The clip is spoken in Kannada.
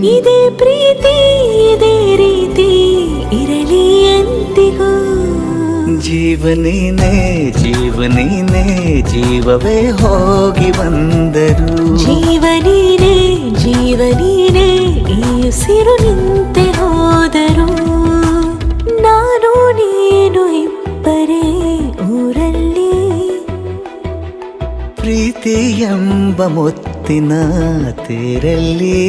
ಇದೇ ಪ್ರೀತಿ ಇದೇ ರೀತಿ ಇರಲಿ ಎಂದಿಗೂ. ಜೀವನೀನೇ ಜೀವನೀನೇ ಜೀವವೇ ಹೋಗಿ ಬಂದರು. ಜೀವನೀನೇ ಜೀವನೀನೇ ಈ ಉಸಿರು ನಿಂತೆ ಹೋದರು. ನಾನು ನೀನು ಇಬ್ಬರೇ ಊರಲ್ಲಿ, ಪ್ರೀತಿ ಎಂಬ ಮುತ್ತಿನ ತೇರಲ್ಲಿ.